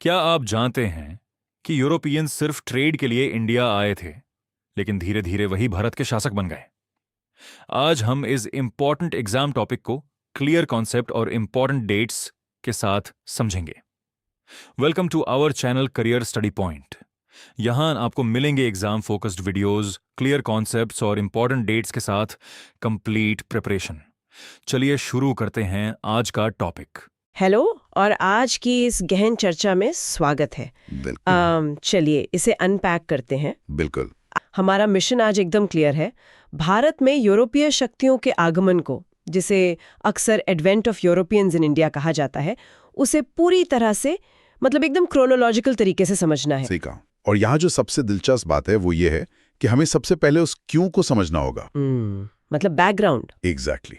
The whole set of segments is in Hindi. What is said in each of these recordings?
क्या आप जानते हैं कि यूरोपियंस सिर्फ ट्रेड के लिए इंडिया आए थे, लेकिन धीरे धीरे वही भारत के शासक बन गए। आज हम इस इंपॉर्टेंट एग्जाम टॉपिक को क्लियर कॉन्सेप्ट और इंपॉर्टेंट डेट्स के साथ समझेंगे। Welcome to our channel career study point. यहां आपको मिलेंगे exam focused videos, clear concepts और इंपॉर्टेंट डेट्स के साथ कंप्लीट प्रिपरेशन। चलिए शुरू करते हैं आज का टॉपिक। हेलो और आज की इस गहन चर्चा में स्वागत है। बिल्कुल चलिए इसे अनपैक करते हैं। बिल्कुल। हमारा मिशन आज एकदम क्लियर है। भारत में यूरोपीय शक्तियों के आगमन को, जिसे अक्सर advent of Europeans in India कहा जाता है, उसे पूरी तरह से एकदम क्रोनोलॉजिकल तरीके से समझना है। सही कहा। और यहाँ जो सबसे दिलचस्प बात है वो ये है कि हमें सबसे पहले उस क्यों को समझना होगा। बैकग्राउंड। एग्जैक्टली।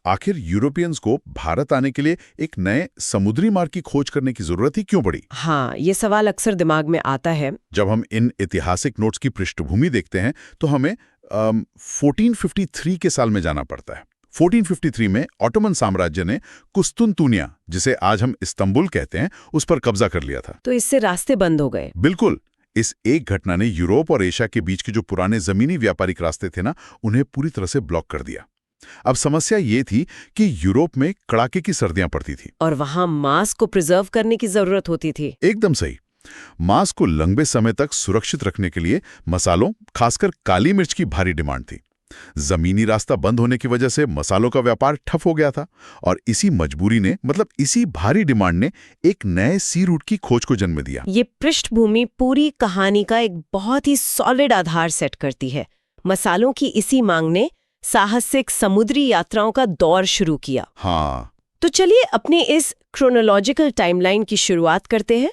आखिर यूरोपियंस को भारत आने के लिए एक नए समुद्री मार्ग की खोज करने की जरूरत ही क्यों पड़ी? हाँ, ये सवाल अक्सर दिमाग में आता है। जब हम इन ऐतिहासिक नोट्स की पृष्ठभूमि देखते हैं तो हमें 1453 के साल में जाना पड़ता है। 1453 में ऑटोमन साम्राज्य ने कुस्तुनतुनिया, जिसे आज हम इस्तांबुल कहते हैं, उस पर कब्जा कर लिया था। तो इससे रास्ते बंद हो गए। बिल्कुल। इस एक घटना ने यूरोप और एशिया के बीच के जो पुराने जमीनी व्यापारिक रास्ते थे ना, उन्हें पूरी तरह से ब्लॉक कर दिया। अब समस्या ये थी कि यूरोप में कड़ाके की सर्दियां पड़ती थी और वहां मांस को प्रिजर्व करने की जरूरत होती थी। एकदम सही। मांस को लंबे समय तक सुरक्षित रखने के लिए मसालों, खासकर काली मिर्च की भारी डिमांड थी। जमीनी रास्ता बंद होने की वजह से मसालों का व्यापार ठप हो गया था और इसी मजबूरी ने, इसी भारी डिमांड ने एक नए सी रूट की खोज को जन्म दिया। ये पृष्ठभूमि पूरी कहानी का एक बहुत ही सॉलिड आधार सेट करती है। मसालों की इसी मांग ने साहसिक समुद्री यात्राओं का दौर शुरू किया। हाँ, तो चलिए अपनी इस क्रोनोलॉजिकल टाइमलाइन की शुरुआत करते हैं।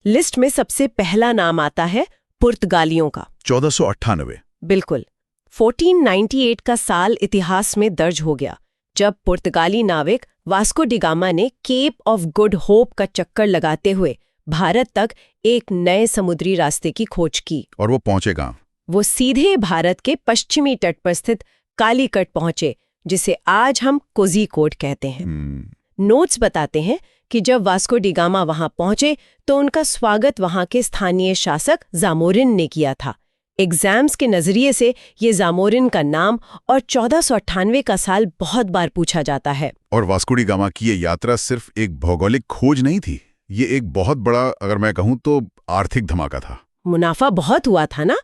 लिस्ट में सबसे पहला नाम आता है पुर्तगालियों का। 1498। बिल्कुल। 1498 का साल इतिहास में दर्ज हो गया, जब पुर्तगाली नाविक वास्को डी गामा ने केप ऑफ गुड होप का चक्कर लगाते हुए भारत तक एक नए समुद्री रास्ते की खोज की। और वो पहुंचेगा? वो सीधे भारत के पश्चिमी तट पर स्थित कालीकट पहुंचे, जिसे आज हम कोझीकोड कहते हैं। नोट्स बताते हैं कि जब वास्को डी गामा वहां पहुंचे तो उनका स्वागत वहां के स्थानीय शासक जामोरिन ने किया था। एग्जाम्स के नजरिए से ये जामोरिन का नाम और 1498 का साल बहुत बार पूछा जाता है। और वास्को डी गामा की ये यात्रा सिर्फ एक भौगोलिक खोज नहीं थी, ये एक बहुत बड़ा, अगर मैं कहूं तो, आर्थिक धमाका था। मुनाफा बहुत हुआ था ना।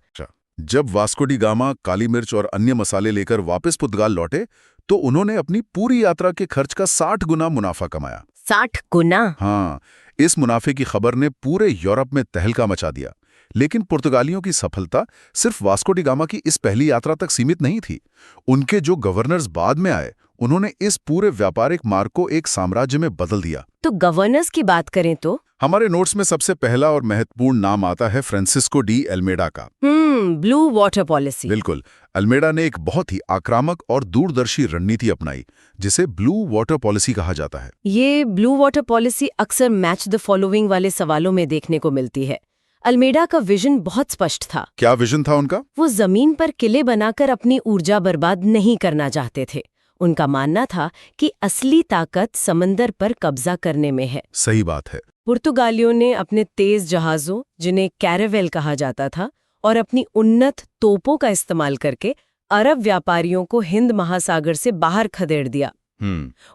जब वास्को डी गामा काली मिर्च और अन्य मसाले लेकर वापस पुर्तगाल लौटे तो उन्होंने अपनी पूरी यात्रा के खर्च का 60 गुना मुनाफा कमाया। 60 गुना? हाँ, इस मुनाफे की खबर ने पूरे यूरोप में तहलका मचा दिया। लेकिन पुर्तगालियों की सफलता सिर्फ वास्को डी गामा की इस पहली यात्रा तक सीमित नहीं थी। उनके जो गवर्नर्स बाद में आए, उन्होंने इस पूरे व्यापारिक मार्ग को एक साम्राज्य में बदल दिया। तो गवर्नर्स की बात करें तो हमारे नोट्स में सबसे पहला और महत्वपूर्ण नाम आता है फ्रांसिस्को डी अल्मेडा का। Blue water policy. बिल्कुल। अल्मेडा ने एक बहुत ही आक्रामक और दूरदर्शी रणनीति अपनाई, जिसे ब्लू वाटर पॉलिसी कहा जाता है। ये ब्लू वाटर पॉलिसी अक्सर मैच द फॉलोइंग वाले सवालों में देखने को मिलती है। अल्मेडा का विजन बहुत स्पष्ट था। क्या विजन था उनका? वो जमीन पर किले बनाकर अपनी ऊर्जा बर्बाद नहीं करना चाहते थे। उनका मानना था कि असली ताकत समंदर पर कब्जा करने में है। सही बात है। पुर्तगालियों ने अपने तेज जहाजों, जिन्हें कैरावेल कहा जाता था, और अपनी उन्नत तोपों का इस्तेमाल करके अरब व्यापारियों को हिंद महासागर से बाहर खदेड़ दिया।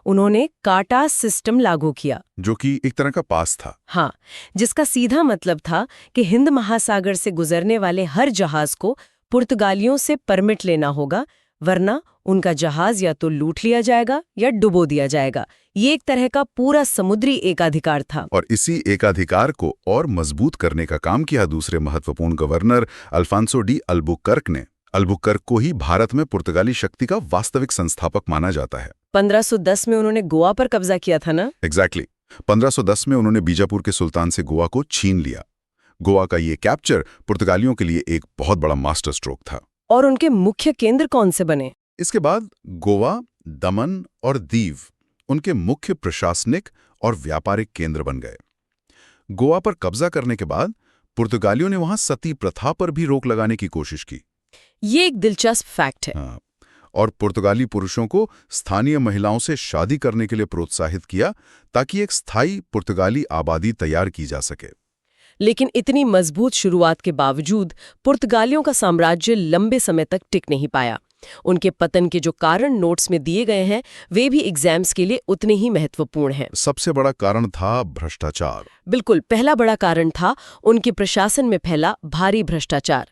उन्होंने काटा सिस्टम लागू किया, जो कि एक तरह का पास था। हाँ, जिसका सीधा मतलब था कि हिंद महासागर से गुजरने वाले हर जहाज को पुर्तगालियों से परमिट लेना होगा, वरना उनका जहाज या तो लूट लिया जाएगा या डुबो दिया जाएगा। ये एक तरह का पूरा समुद्री एकाधिकार था। और इसी एकाधिकार को और मजबूत करने का काम किया दूसरे महत्वपूर्ण गवर्नर अल्फांसो डी अल्बुकर्क ने। अल्बुकर्क को ही भारत में पुर्तगाली शक्ति का वास्तविक संस्थापक माना जाता है। 1510 में उन्होंने गोवा पर कब्जा किया था ना। एग्जैक्टली। 1510 में उन्होंने बीजापुर के सुल्तान से गोवा को छीन लिया। गोवा का ये कैप्चर पुर्तगालियों के लिए एक बहुत बड़ा मास्टर स्ट्रोक था। और उनके मुख्य केंद्र कौन से बने? इसके बाद गोवा, दमन और दीव उनके मुख्य प्रशासनिक और व्यापारिक केंद्र बन गए। गोवा पर कब्जा करने के बाद पुर्तगालियों ने वहां सती प्रथा पर भी रोक लगाने की कोशिश की। ये एक दिलचस्प फैक्ट है। हाँ, और पुर्तगाली पुरुषों को स्थानीय महिलाओं से शादी करने के लिए प्रोत्साहित किया ताकि एक स्थायी पुर्तगाली आबादी तैयार की जा सके। लेकिन इतनी मजबूत शुरुआत के बावजूद पुर्तगालियों का साम्राज्य लंबे समय तक टिक नहीं पाया। उनके पतन के जो कारण नोट्स में दिए गए हैं वे भी एग्जाम्स के लिए उतने ही महत्वपूर्ण हैं। सबसे बड़ा कारण था भ्रष्टाचार। बिल्कुल, पहला बड़ा कारण था उनके प्रशासन में फैला भारी भ्रष्टाचार।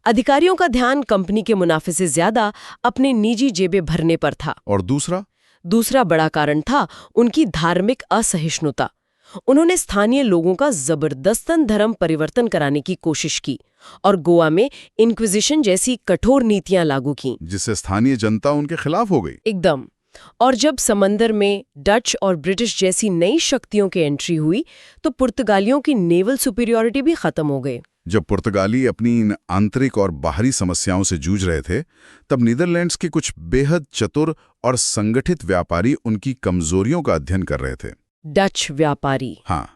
अधिकारियों का ध्यान कंपनी के मुनाफे से ज्यादा अपने निजी जेबें भरने पर था। और दूसरा बड़ा कारण था उनकी धार्मिक असहिष्णुता। उन्होंने स्थानीय लोगों का जबरदस्तन धर्म परिवर्तन कराने की कोशिश की और गोवा में इंक्विजिशन जैसी कठोर नीतियां लागू की, जिससे स्थानीय जनता उनके खिलाफ हो गई। एकदम। और जब समंदर में डच और ब्रिटिश जैसी नई शक्तियों की एंट्री हुई तो पुर्तगालियों की नेवल सुपीरियॉरिटी भी खत्म हो गई। जब पुर्तगाली अपनी इन आंतरिक और बाहरी समस्याओं से जूझ रहे थे, तब नीदरलैंड्स के कुछ बेहद चतुर और संगठित व्यापारी उनकी कमजोरियों का अध्ययन कर रहे थे। डच व्यापारी। हाँ,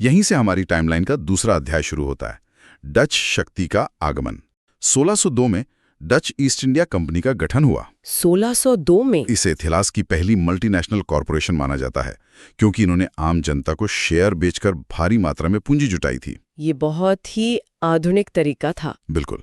यहीं से हमारी टाइमलाइन का दूसरा अध्याय शुरू होता है, डच शक्ति का आगमन। 1602 में डच ईस्ट इंडिया कंपनी का गठन हुआ। 1602 में? इसे इतिहास की पहली मल्टीनेशनल कॉरपोरेशन माना जाता है, क्योंकि इन्होंने आम जनता को शेयर बेचकर भारी मात्रा में पूंजी जुटाई थी। ये बहुत ही आधुनिक तरीका था। बिल्कुल।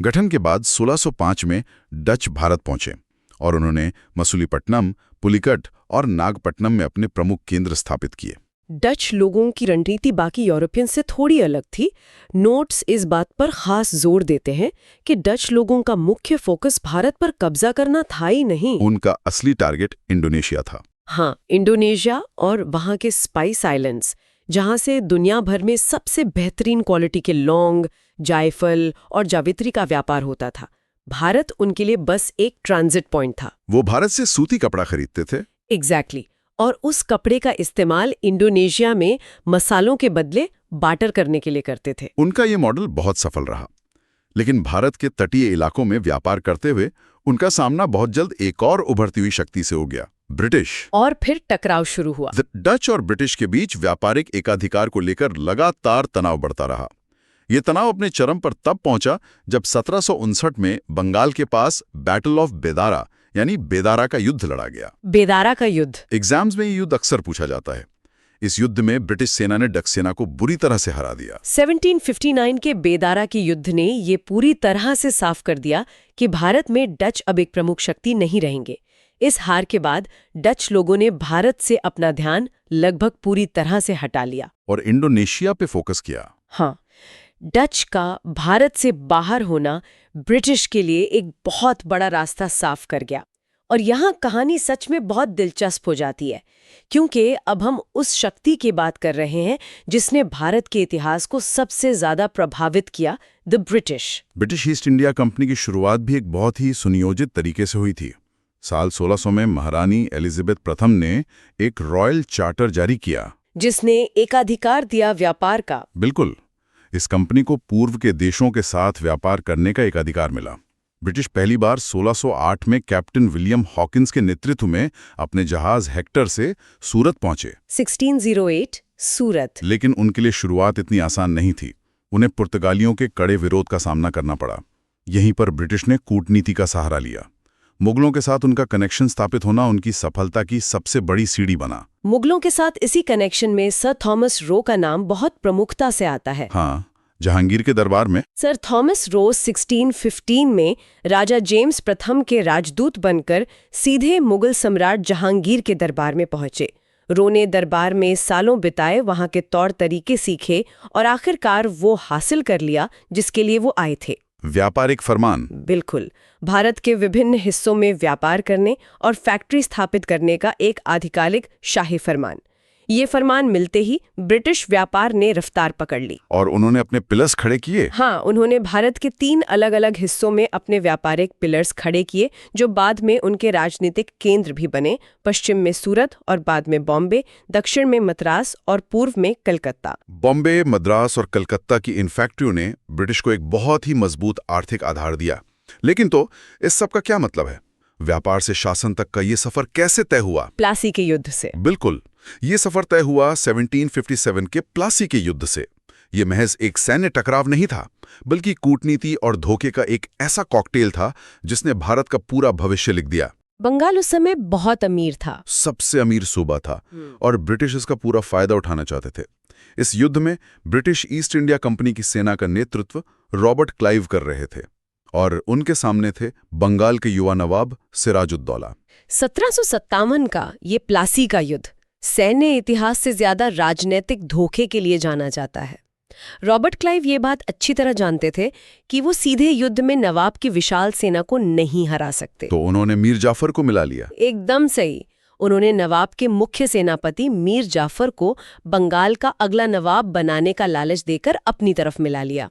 गठन के बाद 1605 में डच भारत पहुंचे और उन्होंने मसूलीपट्टनम, पुलिकट और नागपट्टनम में अपने प्रमुख केंद्र स्थापित किए। डच लोगों की रणनीति बाकी यूरोपियन से थोड़ी अलग थी। नोट्स इस बात पर खास जोर देते हैं कि डच लोगों का मुख्य फोकस भारत पर कब्जा करना था ही नहीं। उनका असली टारगेट इंडोनेशिया था। हाँ, इंडोनेशिया और वहाँ के स्पाइस आइलैंड्स, जहाँ से दुनिया भर में सबसे बेहतरीन क्वालिटी के लौंग, जायफल और जावित्री का व्यापार होता था। भारत उनके लिए बस एक ट्रांजिट पॉइंट था। वो भारत से सूती कपड़ा खरीदते थे। एग्जैक्टली। और उस कपड़े का इस्तेमाल इंडोनेशिया में मसालों के बदले बार्टर करने के लिए करते थे। उनका ये मॉडल बहुत सफल रहा, लेकिन भारत के तटीय इलाकों में व्यापार करते हुए उनका सामना बहुत जल्द एक और उभरती हुई शक्ति से हो गया, ब्रिटिश। और फिर टकराव शुरू हुआ। डच और ब्रिटिश के बीच व्यापारिक एकाधिकार को लेकर लगातार तनाव बढ़ता रहा। ये तनाव अपने चरम पर तब पहुंचा जब 1759 में बंगाल के पास बैटल ऑफ बेदारा यानी बेदारा का युद्ध लड़ा गया। बेदारा का युद्ध? एग्जाम्स में ये युद्ध अक्सर पूछा जाता है। इस युद्ध में ब्रिटिश सेना ने डच सेना को बुरी तरह से हरा दिया। 1759 के बेदारा के युद्ध ने ये पूरी तरह से साफ कर दिया कि भारत में डच अब एक प्रमुख शक्ति नहीं रहेंगे। इस हार के बाद डच लोगों ने भारत से अपना ध्यान लगभग पूरी तरह से हटा लिया और इंडोनेशिया पे फोकस किया। हाँ, डच का भारत से बाहर होना ब्रिटिश के लिए एक बहुत बड़ा रास्ता साफ कर गया। और यहाँ कहानी सच में बहुत दिलचस्प हो जाती है, क्योंकि अब हम उस शक्ति की बात कर रहे हैं जिसने भारत के इतिहास को सबसे ज्यादा प्रभावित किया, the British east India company की शुरुआत भी एक बहुत ही सुनियोजित तरीके से हुई थी। साल 1600 में महारानी एलिजाबेथ प्रथम ने एक रॉयल चार्टर जारी किया, जिसने एकाधिकार दिया व्यापार का। बिल्कुल। इस कंपनी को पूर्व के देशों के साथ व्यापार करने का एक अधिकार मिला। ब्रिटिश पहली बार 1608 में कैप्टन विलियम हॉकिंस के नेतृत्व में अपने जहाज हेक्टर से सूरत पहुंचे। 1608 सूरत। लेकिन उनके लिए शुरुआत इतनी आसान नहीं थी। उन्हें पुर्तगालियों के कड़े विरोध का सामना करना पड़ा। यहीं पर ब्रिटिश ने कूटनीति का सहारा लिया। मुगलों के साथ उनका कनेक्शन स्थापित होना उनकी सफलता की सबसे बड़ी सीढ़ी बना। मुगलों के साथ इसी कनेक्शन में सर थॉमस रो का नाम बहुत प्रमुखता से आता है। हाँ, जहांगीर के दरबार में सर थॉमस रो 1615 में राजा जेम्स प्रथम के राजदूत बनकर सीधे मुगल सम्राट जहांगीर के दरबार में पहुंचे। रो ने दरबार में सालों बिताए, वहां के तौर तरीके सीखे और आखिरकार वो हासिल कर लिया जिसके लिए वो आए थे, व्यापारिक फरमान। बिल्कुल, भारत के विभिन्न हिस्सों में व्यापार करने और फैक्ट्री स्थापित करने का एक आधिकारिक शाही फरमान। ये फरमान मिलते ही ब्रिटिश व्यापार ने रफ्तार पकड़ ली और उन्होंने अपने पिलर्स खड़े किए। हाँ, उन्होंने भारत के 3 अलग-अलग हिस्सों में अपने व्यापारिक पिलर्स खड़े किए, जो बाद में उनके राजनीतिक केंद्र भी बने। पश्चिम में सूरत और बाद में बॉम्बे, दक्षिण में मद्रास और पूर्व में कलकत्ता। बॉम्बे, मद्रास और कलकत्ता की इन फैक्ट्रियों ने ब्रिटिश को एक बहुत ही मजबूत आर्थिक आधार दिया। लेकिन तो इस सब का क्या मतलब है? व्यापार से शासन तक का ये सफर कैसे तय हुआ? प्लासी के युद्ध से। बिल्कुल, ये सफर तय हुआ 1757 के प्लासी के युद्ध से। ये महज एक सैन्य टकराव नहीं था, बल्कि कूटनीति और धोखे का एक ऐसा कॉकटेल था जिसने भारत का पूरा भविष्य लिख दिया। बंगाल उस समय बहुत अमीर था। सबसे अमीर सूबा था और ब्रिटिश इसका पूरा फायदा उठाना चाहते थे। इस युद्ध में ब्रिटिश ईस्ट इंडिया कंपनी की सेना का नेतृत्व रॉबर्ट क्लाइव कर रहे थे और उनके सामने थे बंगाल के युवा नवाब सिराजुद्दौला। 1757 का ये प्लासी का युद्ध सैन्य इतिहास से ज्यादा राजनीतिक धोखे के लिए जाना जाता है। रॉबर्ट क्लाइव ये बात अच्छी तरह जानते थे कि वो सीधे युद्ध में नवाब की विशाल सेना को नहीं हरा सकते। तो उन्होंने मीर जाफर को मिला लिया। एकदम सही। उन्होंने नवाब के मुख्य सेनापति मीर जाफर को बंगाल का अगला नवाब बनाने का लालच देकर अपनी तरफ मिला लिया।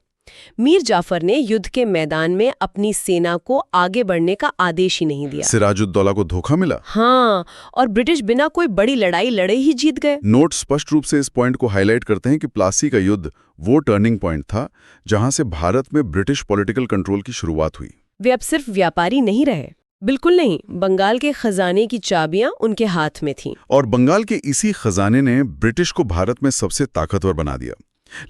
मीर जाफर ने युद्ध के मैदान में अपनी सेना को आगे बढ़ने का आदेश ही नहीं दिया। सिराजुद्दौला को धोखा मिला। हाँ, और ब्रिटिश बिना कोई बड़ी लड़ाई लड़े ही जीत गए। नोट स्पष्ट रूप से इस पॉइंट को हाईलाइट करते हैं कि प्लासी का युद्ध वो टर्निंग पॉइंट था जहां से भारत में ब्रिटिश पॉलिटिकल कंट्रोल की शुरुआत हुई। वे अब सिर्फ व्यापारी नहीं रहे, बिल्कुल नहीं। बंगाल के खजाने की चाबियां उनके हाथ में थीं। और बंगाल के इसी खजाने ने ब्रिटिश को भारत में सबसे ताकतवर बना दिया।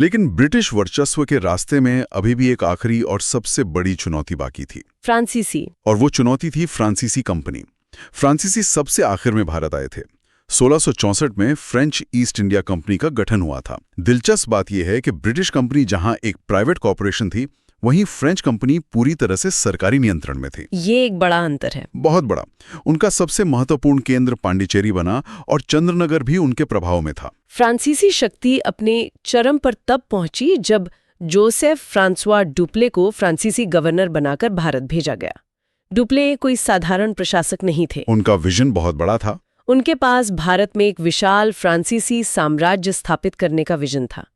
लेकिन ब्रिटिश वर्चस्व के रास्ते में अभी भी एक आखिरी और सबसे बड़ी चुनौती बाकी थी, फ्रांसीसी। और वो चुनौती थी फ्रांसीसी कंपनी। फ्रांसीसी सबसे आखिर में भारत आए थे। 1664 में फ्रेंच ईस्ट इंडिया कंपनी का गठन हुआ था। दिलचस्प बात यह है कि ब्रिटिश कंपनी जहां एक प्राइवेट कॉर्पोरेशन थी, वहीं फ्रेंच कंपनी पूरी तरह से सरकारी नियंत्रण में थी। ये एक बड़ा अंतर है। बहुत बड़ा। उनका सबसे महत्वपूर्ण केंद्र पांडिचेरी बना और चंद्रनगर भी उनके प्रभाव में था। फ्रांसीसी शक्ति अपने चरम पर तब पहुंची जब जोसेफ फ्रांसवा डुप्ले को फ्रांसीसी गवर्नर बनाकर भारत भेजा गया। डुप्ले कोई साधारण प्रशासक नहीं थे। उनका विजन बहुत बड़ा था। उनके पास भारत में एक विशाल फ्रांसीसी साम्राज्य स्थापित करने का विजन था।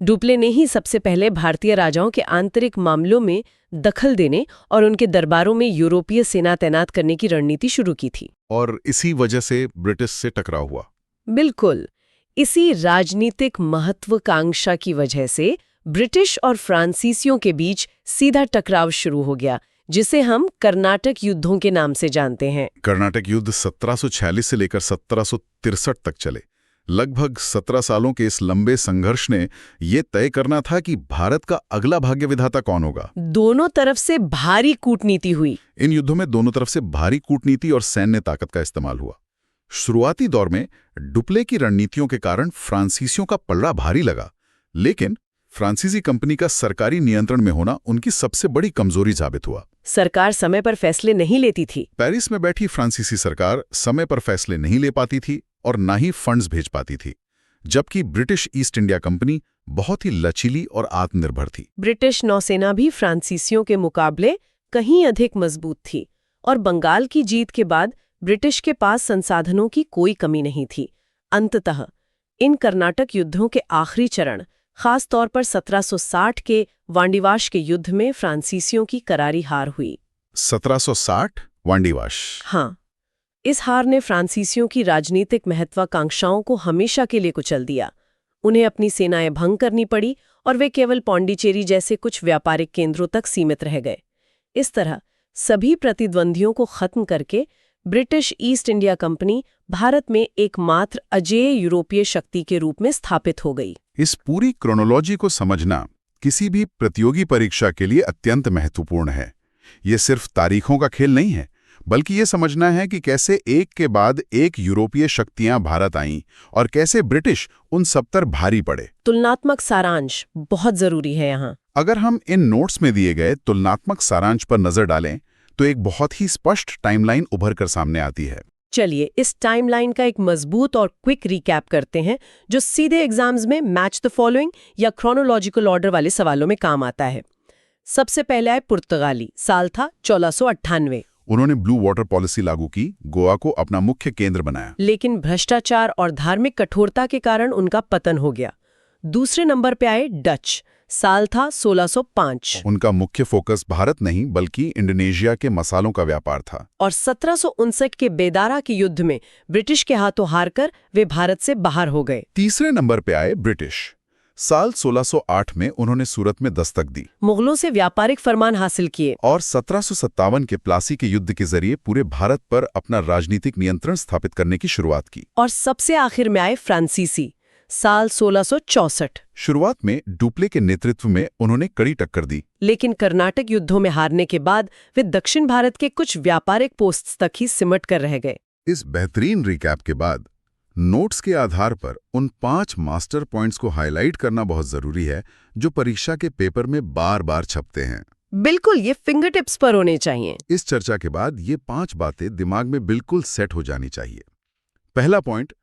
डुप्ले ने ही सबसे पहले भारतीय राजाओं के आंतरिक मामलों में दखल देने और उनके दरबारों में यूरोपीय सेना तैनात करने की रणनीति शुरू की थी। और इसी वजह से ब्रिटिश से टकराव हुआ। बिल्कुल, इसी राजनीतिक महत्वाकांक्षा की वजह से ब्रिटिश और फ्रांसीसियों के बीच सीधा टकराव शुरू हो गया, जिसे हम कर्नाटक युद्धों के नाम से जानते हैं। कर्नाटक युद्ध 1746 से लेकर 1763 तक चले। लगभग 17 सालों के इस लंबे संघर्ष ने ये तय करना था कि भारत का अगला भाग्य विधाता कौन होगा। दोनों तरफ से भारी कूटनीति हुई। इन युद्धों में दोनों तरफ से भारी कूटनीति और सैन्य ताकत का इस्तेमाल हुआ। शुरुआती दौर में डुप्ले की रणनीतियों के कारण फ्रांसीसियों का पलड़ा भारी लगा, लेकिन फ्रांसीसी कंपनी का सरकारी नियंत्रण में होना उनकी सबसे बड़ी कमजोरी साबित हुआ। सरकार समय पर फैसले नहीं लेती थी। पेरिस में बैठी फ्रांसीसी सरकार समय पर फैसले नहीं ले पाती थी और ना ही फंड्स भेज पाती थी, जबकि ब्रिटिश ईस्ट इंडिया कंपनी बहुत ही लचीली और आत्मनिर्भर थी। ब्रिटिश नौसेना भी फ्रांसीसियों के मुकाबले कहीं अधिक मजबूत थी और बंगाल की जीत के बाद ब्रिटिश के पास संसाधनों की कोई कमी नहीं थी। अंततः इन कर्नाटक युद्धों के आखिरी चरण, खास तौर पर 1760 के वांडीवाश के युद्ध में फ्रांसीसियों की करारी हार हुई। 1760 वांडीवाश। हाँ, इस हार ने फ्रांसीसियों की राजनीतिक महत्वाकांक्षाओं को हमेशा के लिए कुचल दिया। उन्हें अपनी सेनाएं भंग करनी पड़ी और वे केवल पांडिचेरी जैसे कुछ व्यापारिक केंद्रों तक सीमित रह गए। इस तरह सभी प्रतिद्वंदियों को खत्म करके British east India company Bharat में एकमात्र अजेय यूरोपीय शक्ति के रूप में स्थापित हो गई। इस पूरी क्रोनोलॉजी को समझना किसी भी प्रतियोगी परीक्षा के लिए अत्यंत महत्वपूर्ण है। ये सिर्फ तारीखों का खेल नहीं है, बल्कि ये समझना है कि कैसे एक के बाद एक यूरोपीय शक्तियां भारत आईं और कैसे ब्रिटिश उन सब पर भारी पड़े। तुलनात्मक सारांश बहुत जरूरी है यहाँ। अगर हम इन नोट्स में दिए गए तुलनात्मक सारांश पर नजर डालें तो एक बहुत ही स्पष्ट टाइमलाइन उभर कर सामने आती है। चलिए इस टाइमलाइन का एक मजबूत और क्विक रिकैप करते हैं, जो सीधे एग्जाम्स में मैच द फॉलोइंग या क्रोनोलॉजिकल ऑर्डर वाले सवालों में काम आता है। सबसे पहले आए पुर्तगाली। साल था 1498। उन्होंने ब्लू वाटर पॉलिसी लागू की, गोवा को अपना मुख्य केंद्र बनाया। लेकिन भ्रष्टाचार और धार्मिक कठोरता के कारण उनका पतन हो गया। दूसरे नंबर पे आए डच। साल था 1605। उनका मुख्य फोकस भारत नहीं बल्कि इंडोनेशिया के मसालों का व्यापार था। और 1759 के बेदारा के युद्ध में ब्रिटिश के हाथों हारकर वे भारत से बाहर हो गए। तीसरे नंबर पे आए ब्रिटिश। साल 1608 में उन्होंने सूरत में दस्तक दी, मुगलों से व्यापारिक फरमान हासिल किए और 1757 के प्लासी के युद्ध के जरिए पूरे भारत पर अपना राजनीतिक नियंत्रण स्थापित करने की शुरुआत की। और सबसे आखिर में आए फ्रांसीसी। साल 1664। शुरुआत में डुप्ले के नेतृत्व में उन्होंने कड़ी टक्कर दी। लेकिन कर्नाटक युद्धों में हारने के बाद वे दक्षिण भारत के कुछ व्यापारिक पोस्ट्स तक ही सिमट कर रह गए। इस बेहतरीन रिकैप के बाद नोट्स के आधार पर उन 5 मास्टर पॉइंट्स को हाईलाइट करना बहुत जरूरी है जो परीक्षा के पेपर में बार बार छपते हैं। बिल्कुल, ये फिंगर टिप्स पर होने चाहिए। इस चर्चा के बाद ये 5 बातें दिमाग में बिल्कुल सेट हो जानी चाहिए। पहला पॉइंट,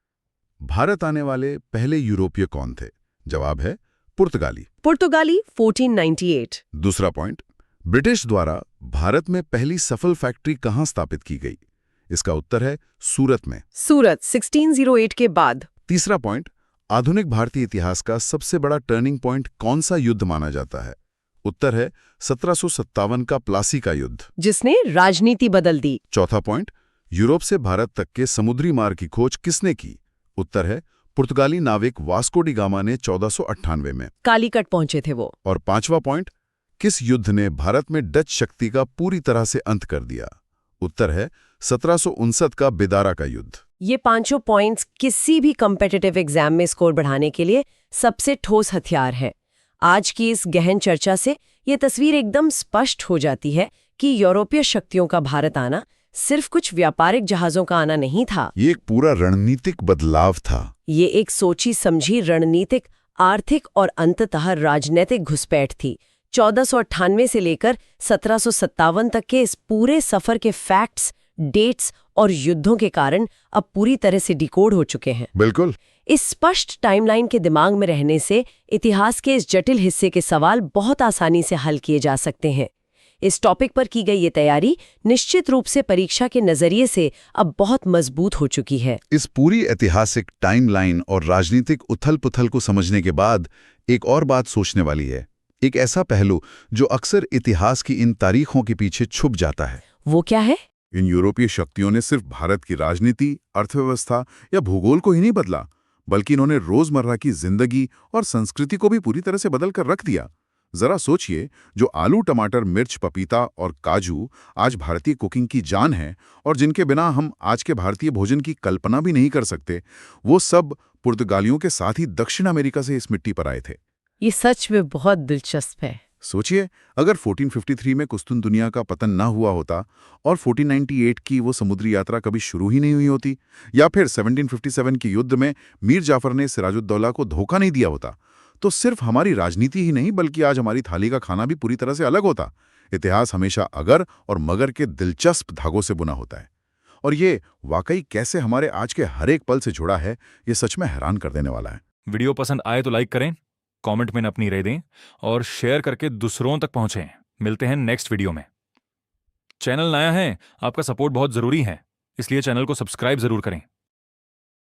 भारत आने वाले पहले यूरोपीय कौन थे? जवाब है पुर्तगाली। पुर्तगाली 1498। दूसरा पॉइंट, ब्रिटिश द्वारा भारत में पहली सफल फैक्ट्री कहां स्थापित की गई? इसका उत्तर है सूरत में। सूरत 1608 के बाद। तीसरा पॉइंट, आधुनिक भारतीय इतिहास का सबसे बड़ा टर्निंग पॉइंट कौन सा युद्ध माना जाता है? उत्तर है 1757 का प्लासी का युद्ध, जिसने राजनीति बदल दी। चौथा पॉइंट, यूरोप से भारत तक के समुद्री मार्ग की खोज किसने की? उत्तर है पुर्तगाली नाविक वास्को डी गामा ने 1498 में। कालीकट पहुंचे थे वो। और पांचवा पॉइंट, किस युद्ध ने भारत में डच शक्ति का पूरी तरह से अंत कर दिया? उत्तर है 1759 का बेदारा का युद्ध। ये पांचों पॉइंट्स किसी भी कॉम्पिटिटिव एग्जाम में स्कोर बढ़ाने के लिए सबसे ठोस हथियार हैं। आज की इस गहन चर्चा से ये तस्वीर एकदम स्पष्ट हो जाती है कि यूरोपीय शक्तियों का भारत आना सिर्फ कुछ व्यापारिक जहाजों का आना नहीं था। ये एक पूरा रणनीतिक बदलाव था। ये एक सोची समझी रणनीतिक, आर्थिक और अंततः राजनीतिक घुसपैठ थी। 1498 से लेकर 1757 तक के इस पूरे सफर के फैक्ट्स, डेट्स और युद्धों के कारण अब पूरी तरह से डिकोड हो चुके हैं। बिल्कुल। इस स्पष्ट टाइमलाइन के दिमाग में रहने से इतिहास के इस जटिल हिस्से के सवाल बहुत आसानी से हल किए जा सकते हैं। इस टॉपिक पर की गई ये तैयारी निश्चित रूप से परीक्षा के नजरिए से अब बहुत मजबूत हो चुकी है। इस पूरी ऐतिहासिक टाइमलाइन और राजनीतिक उथल-पुथल को समझने के बाद एक और बात सोचने वाली है। एक ऐसा पहलू जो अक्सर इतिहास की इन तारीखों के पीछे छुप जाता है। वो क्या है? इन यूरोपीय शक्तियों ने सिर्फ भारत की राजनीति, अर्थव्यवस्था या भूगोल को ही नहीं बदला, बल्कि इन्होंने रोजमर्रा की जिंदगी और संस्कृति को भी पूरी तरह से बदल कर रख दिया। जरा सोचिए, जो आलू, टमाटर, मिर्च, पपीता और काजू आज भारतीय कुकिंग की जान है और जिनके बिना हम आज के भारतीय भोजन की कल्पना भी नहीं कर सकते, वो सब पुर्तगालियों के साथ ही दक्षिण अमेरिका से इस मिट्टी पर आए थे। ये सच में बहुत दिलचस्प है। सोचिए, अगर 1453 में कुस्तुन दुनिया का पतन ना हुआ होता और 1498 की वो समुद्री यात्रा कभी शुरू ही नहीं हुई होती, या फिर 1757 के युद्ध में मीर जाफर ने सिराजुद्दौला को धोखा नहीं दिया होता, तो सिर्फ हमारी राजनीति ही नहीं बल्कि आज हमारी थाली का खाना भी पूरी तरह से अलग होता। इतिहास हमेशा अगर और मगर के दिलचस्प धागों से बुना होता है, और ये वाकई कैसे हमारे आज के हर एक पल से जुड़ा है, ये सच में हैरान कर देने वाला है। वीडियो पसंद आए तो लाइक करें, कमेंट में अपनी राय दें और शेयर करके दूसरों तक पहुंचें। मिलते हैं नेक्स्ट वीडियो में। चैनल नया है, आपका सपोर्ट बहुत जरूरी है, इसलिए चैनल को सब्सक्राइब जरूर करें।